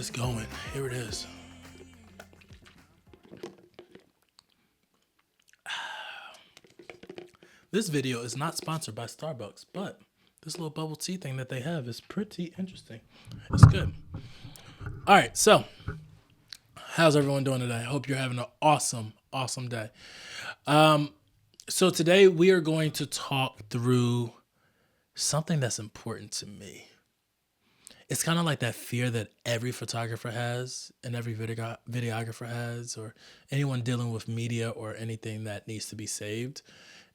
this going. Here it is. This video is not sponsored by Starbucks, but this little bubble tea thing that they have is pretty interesting. It's good. All right, so how's everyone doing today? I hope you're having an awesome day. So today we are going to talk through something that's important to me. It's kind of like that fear that every photographer has and every videographer has, or anyone dealing with media or anything that needs to be saved,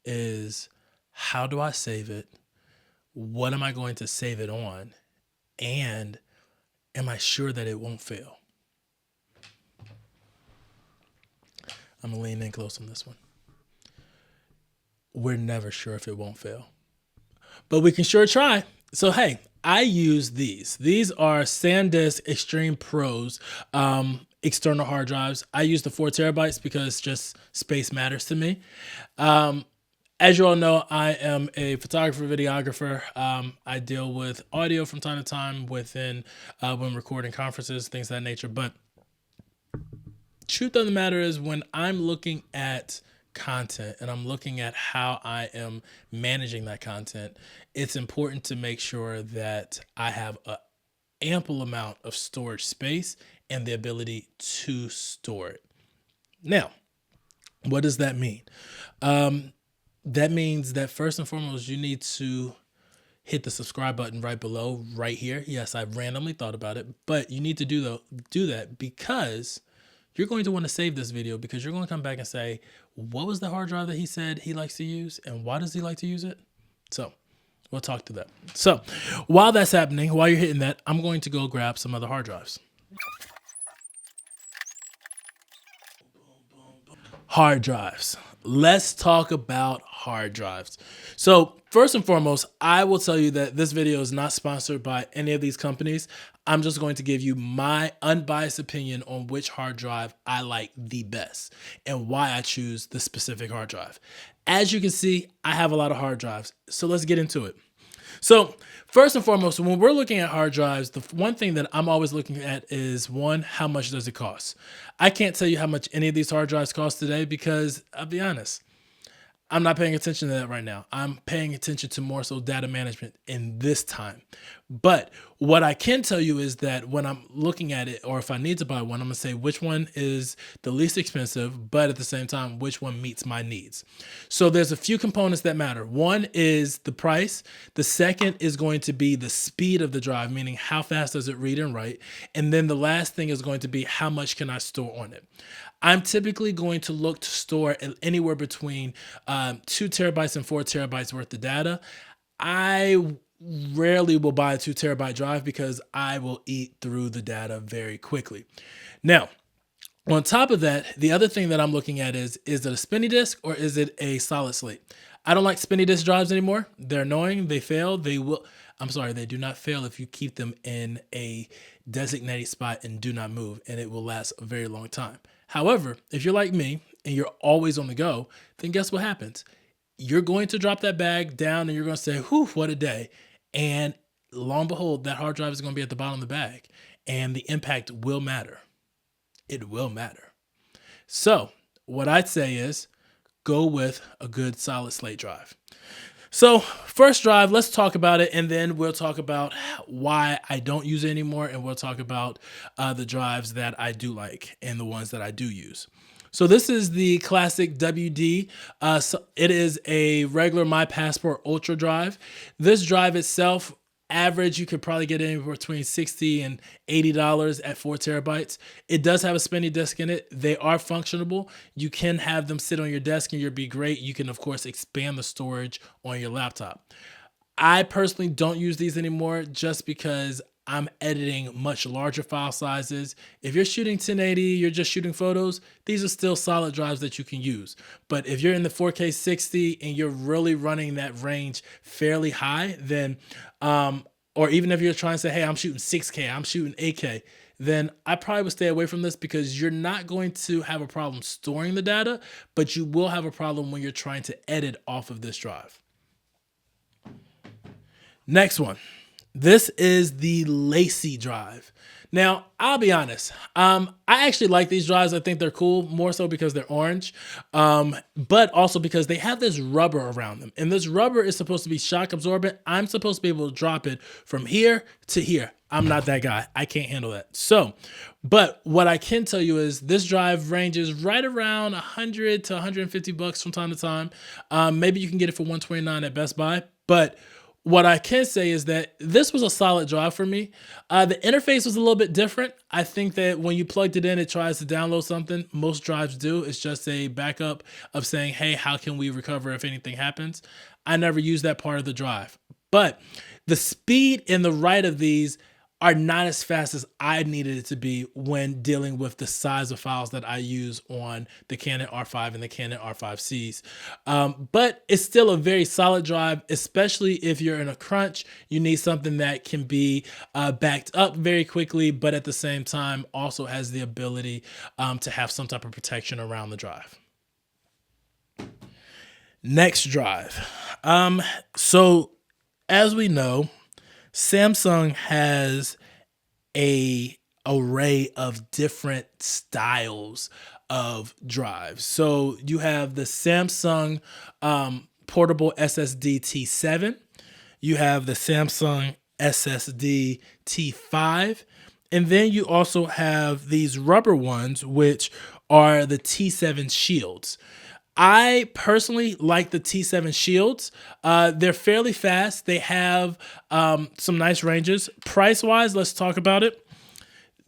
is how do I save it? What am I going to save it on? And am I sure that it won't fail? I'm going to lean in close on this one. We're never sure if it won't fail, but we can sure try. So, hey, I use these. These are SanDisk Extreme Pros external hard drives. I use the 4 terabytes because just space matters to me. As you all know, I am a photographer, videographer. I deal with audio from time to time when recording conferences, things of that nature. But truth of the matter is, when I'm looking at content and I'm looking at how I am managing that content, it's important to make sure that I have an ample amount of storage space and the ability to store it. Now, what does that mean? That means that first and foremost, you need to hit the subscribe button right below, right here. Yes, I randomly thought about it, but you need to do that because you're going to want to save this video, because you're going to come back and say, what was the hard drive that he said he likes to use and why does he like to use it? So we'll talk to that. So while that's happening, while you're hitting that, I'm going to go grab some other hard drives. Hard drives. Let's talk about hard drives. So first and foremost, I will tell you that this video is not sponsored by any of these companies. I'm just going to give you my unbiased opinion on which hard drive I like the best and why I choose the specific hard drive. As you can see, I have a lot of hard drives, so let's get into it. So first and foremost, when we're looking at hard drives, the one thing that I'm always looking at is, one, how much does it cost? I can't tell you how much any of these hard drives cost today because I'll be honest, I'm not paying attention to that right now. I'm paying attention to more so data management in this time. But what I can tell you is that when I'm looking at it, or if I need to buy one, I'm gonna say which one is the least expensive, but at the same time, which one meets my needs. So there's a few components that matter. One is the price. The second is going to be the speed of the drive, meaning how fast does it read and write. And then the last thing is going to be how much can I store on it. I'm typically going to look to store anywhere between 2 terabytes and 4 terabytes worth of data. I rarely will buy a 2 terabyte drive because I will eat through the data very quickly. Now, on top of that, the other thing that I'm looking at is it a spinny disk or is it a solid slate? I don't like spinny disk drives anymore. They're annoying. They fail. They do not fail if you keep them in a designated spot and do not move, and it will last a very long time. However, if you're like me and you're always on the go, then guess what happens? You're going to drop that bag down and you're going to say, whew, what a day. And lo and behold, that hard drive is going to be at the bottom of the bag and the impact will matter. It will matter. So what I'd say is go with a good solid slate drive. So first drive, let's talk about it, and then we'll talk about why I don't use it anymore, and we'll talk about the drives that I do like and the ones that I do use. So this is the classic WD. It is a regular My Passport Ultra drive. This drive itself, average, you could probably get anywhere between $60 and $80 at 4 terabytes. It does have a spinny disk in it. They are functionable. You can have them sit on your desk and you'll be great. You can, of course, expand the storage on your laptop. I personally don't use these anymore just because I'm editing much larger file sizes. If you're shooting 1080, you're just shooting photos, these are still solid drives that you can use. But if you're in the 4K 60 and you're really running that range fairly high, then, or even if you're trying to say, hey, I'm shooting 6K, I'm shooting 8K, then I probably would stay away from this because you're not going to have a problem storing the data, but you will have a problem when you're trying to edit off of this drive. Next one. This is the Lacy drive. Now, I'll be honest. I actually like these drives. I think they're cool, more so because they're orange, but also because they have this rubber around them. And this rubber is supposed to be shock absorbent. I'm supposed to be able to drop it from here to here. I'm not that guy. I can't handle that. So, but what I can tell you is this drive ranges right around 100 to 150 bucks from time to time. Maybe you can get it for 129 at Best Buy, but what I can say is that this was a solid drive for me. The interface was a little bit different. I think that when you plugged it in, it tries to download something. Most drives do. It's just a backup of saying, hey, how can we recover if anything happens? I never used that part of the drive. But the speed and the write of these are not as fast as I needed it to be when dealing with the size of files that I use on the Canon R5 and the Canon R5Cs. But it's still a very solid drive, especially if you're in a crunch. You need something that can be backed up very quickly, but at the same time also has the ability to have some type of protection around the drive. Next drive. So as we know, Samsung has a array of different styles of drives. So you have the Samsung Portable SSD T7. You have the Samsung SSD T5. And then you also have these rubber ones, which are the T7 Shields. I personally like the T7 Shields. They're fairly fast. They have some nice ranges. Price-wise, let's talk about it.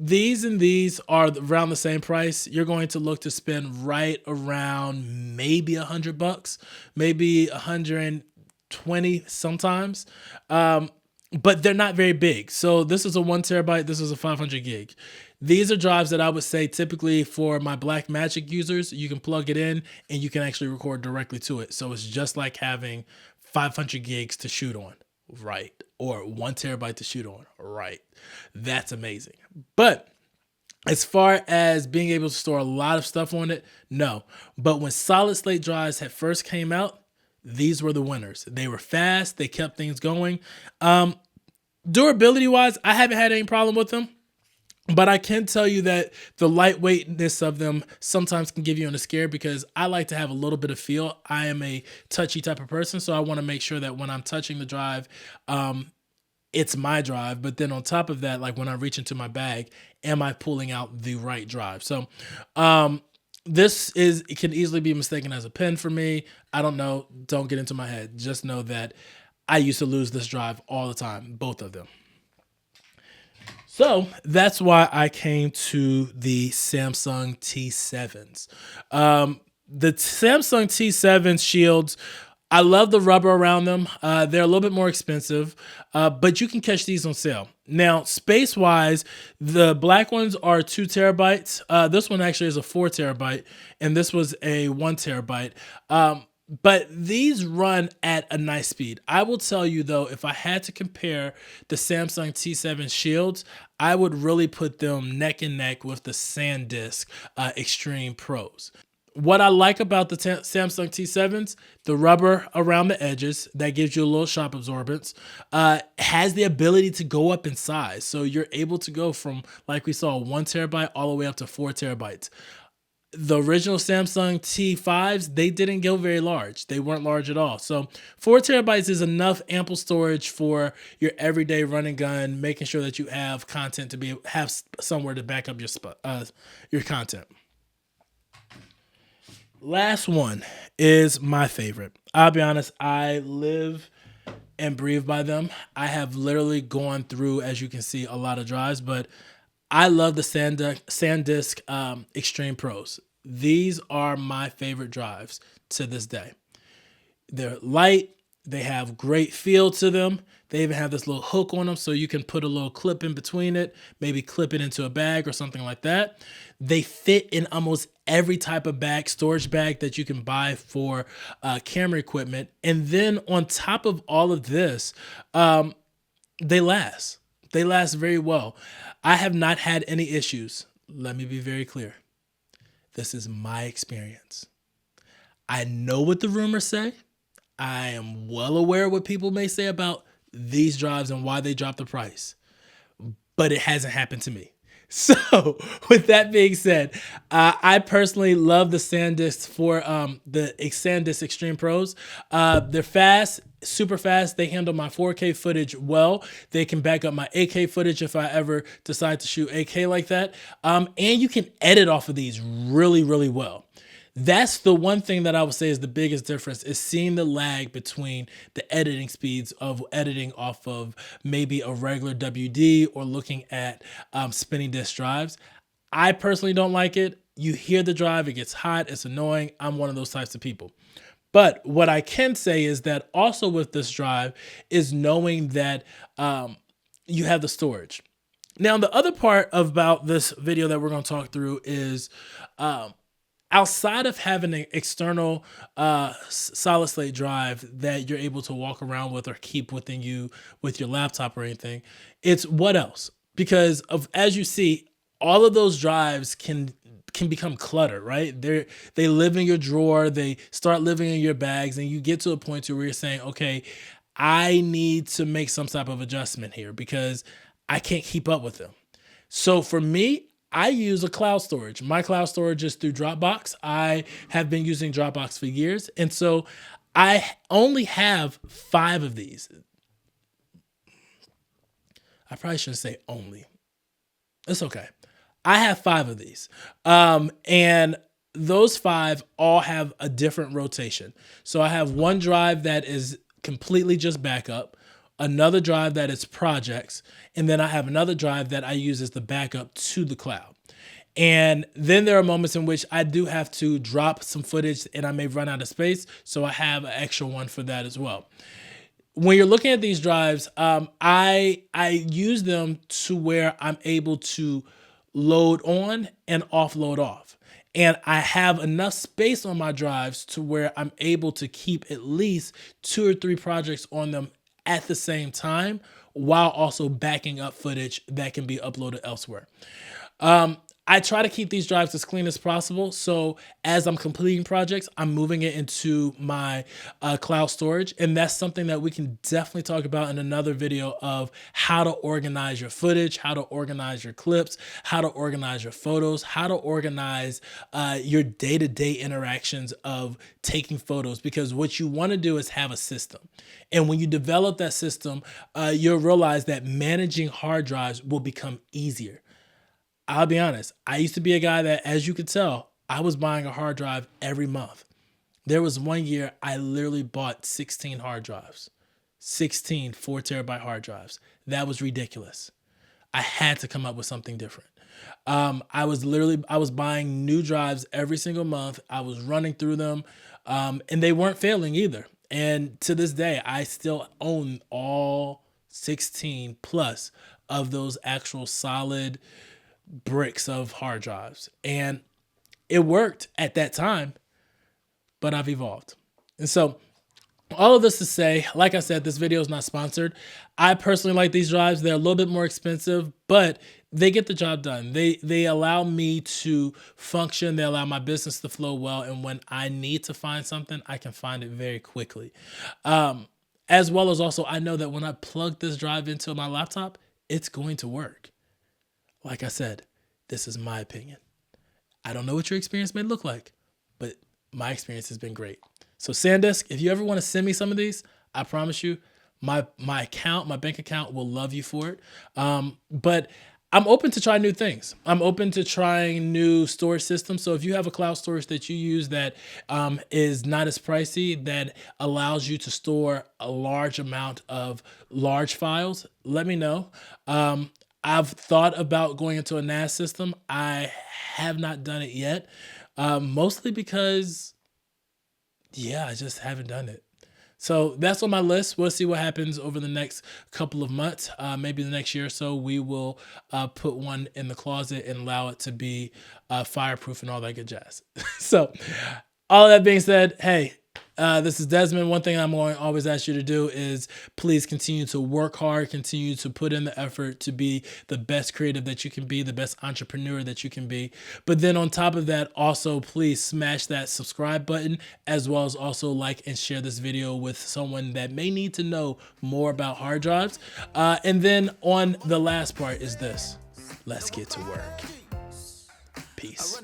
These and these are around the same price. You're going to look to spend right around maybe $100, maybe 120 sometimes. But they're not very big. So this is a 1 terabyte. This is a 500 gig. These are drives that I would say typically for my Blackmagic users, you can plug it in and you can actually record directly to it. So it's just like having 500 gigs to shoot on, right? Or 1 terabyte to shoot on, right? That's amazing. But as far as being able to store a lot of stuff on it, no. But when solid state drives had first came out, these were the winners. They were fast. They kept things going. Durability wise, I haven't had any problem with them. But I can tell you that the lightweightness of them sometimes can give you a scare because I like to have a little bit of feel. I am a touchy type of person, so I want to make sure that when I'm touching the drive, it's my drive. But then on top of that, like when I reach into my bag, am I pulling out the right drive? So it can easily be mistaken as a pen for me. I don't know. Don't get into my head. Just know that I used to lose this drive all the time, both of them. So that's why I came to the Samsung T7s. The Samsung T7 Shields, I love the rubber around them. They're a little bit more expensive, but you can catch these on sale. Now, space-wise, the black ones are 2 terabytes. This one actually is a 4 terabyte, and this was a 1 terabyte. But these run at a nice speed. I will tell you though, if I had to compare the Samsung T7 Shields, I would really put them neck and neck with the SanDisk Extreme Pros. What I like about the Samsung T7s, the rubber around the edges, that gives you a little shock absorbance, has the ability to go up in size. So you're able to go from, like we saw, 1 terabyte all the way up to 4 terabytes. The original Samsung T5s, they didn't go very large. They weren't large at all. So 4 terabytes is enough ample storage for your everyday run and gun, making sure that you have content to have somewhere to back up your content. Last one is my favorite. I'll be honest, I live and breathe by them. I have literally gone through, as you can see, a lot of drives, but I love the SanDisk Extreme Pros. These are my favorite drives to this day. They're light. They have great feel to them. They even have this little hook on them so you can put a little clip in between it, maybe clip it into a bag or something like that. They fit in almost every type of bag, storage bag that you can buy for camera equipment. And then on top of all of this, they last. They last very well. I have not had any issues. Let me be very clear. This is my experience. I know what the rumors say. I am well aware of what people may say about these drives and why they dropped the price. But it hasn't happened to me. So with that being said, I personally love the SanDisk for the SanDisk Extreme Pros. They're fast, super fast. They handle my 4K footage well. They can back up my 8K footage if I ever decide to shoot 8K like that. And you can edit off of these really, really well. That's the one thing that I would say is the biggest difference, is seeing the lag between the editing speeds of editing off of maybe a regular WD or looking at spinning disk drives. I personally don't like it. You hear the drive, it gets hot, it's annoying. I'm one of those types of people. But what I can say is that also with this drive is knowing that you have the storage. Now, the other part about this video that we're going to talk through is outside of having an external solid state drive that you're able to walk around with or keep within you with your laptop or anything, it's what else? Because as you see, all of those drives can become clutter, right? They live in your drawer, they start living in your bags, and you get to a point to where you're saying, okay, I need to make some type of adjustment here because I can't keep up with them. So for me, I use a cloud storage. My cloud storage is through Dropbox. I have been using Dropbox for years. And so I only have 5 of these. I probably shouldn't say only. It's okay. I have 5 of these. And those 5 all have a different rotation. So I have one drive that is completely just backup, another drive that is projects, and then I have another drive that I use as the backup to the cloud. And then there are moments in which I do have to drop some footage and I may run out of space, so I have an extra one for that as well. When you're looking at these drives, I use them to where I'm able to load on and offload off. And I have enough space on my drives to where I'm able to keep at least 2 or 3 projects on them at the same time, while also backing up footage that can be uploaded elsewhere. I try to keep these drives as clean as possible. So as I'm completing projects, I'm moving it into my cloud storage. And that's something that we can definitely talk about in another video of how to organize your footage, how to organize your clips, how to organize your photos, how to organize your day-to-day interactions of taking photos. Because what you want to do is have a system. And when you develop that system, you'll realize that managing hard drives will become easier. I'll be honest, I used to be a guy that, as you could tell, I was buying a hard drive every month. There was one year I literally bought 16 hard drives, 16 4 terabyte hard drives. That was ridiculous. I had to come up with something different. I was buying new drives every single month. I was running through them, and they weren't failing either. And to this day, I still own all 16 plus of those actual solid bricks of hard drives. And it worked at that time, but I've evolved. And so all of this to say, like I said, this video is not sponsored. I personally like these drives. They're a little bit more expensive, but they get the job done. They allow me to function. They allow my business to flow well. And when I need to find something, I can find it very quickly. As well as also, I know that when I plug this drive into my laptop, it's going to work. Like I said, this is my opinion. I don't know what your experience may look like, but my experience has been great. So SanDisk, if you ever want to send me some of these, I promise you, my bank account will love you for it. But I'm open to try new things. I'm open to trying new storage systems. So if you have a cloud storage that you use that is not as pricey, that allows you to store a large amount of large files, let me know. I've thought about going into a NAS system. I have not done it yet, mostly because, yeah, I just haven't done it. So that's on my list. We'll see what happens over the next couple of months. Maybe the next year or so, we will put one in the closet and allow it to be fireproof and all that good jazz. So all that being said, hey, this is Desmond. One thing I'm going to always ask you to do is please continue to work hard, continue to put in the effort to be the best creative that you can be, the best entrepreneur that you can be. But then on top of that, also please smash that subscribe button, as well as also like and share this video with someone that may need to know more about hard drives. And then on the last part is this. let's get to work. Peace.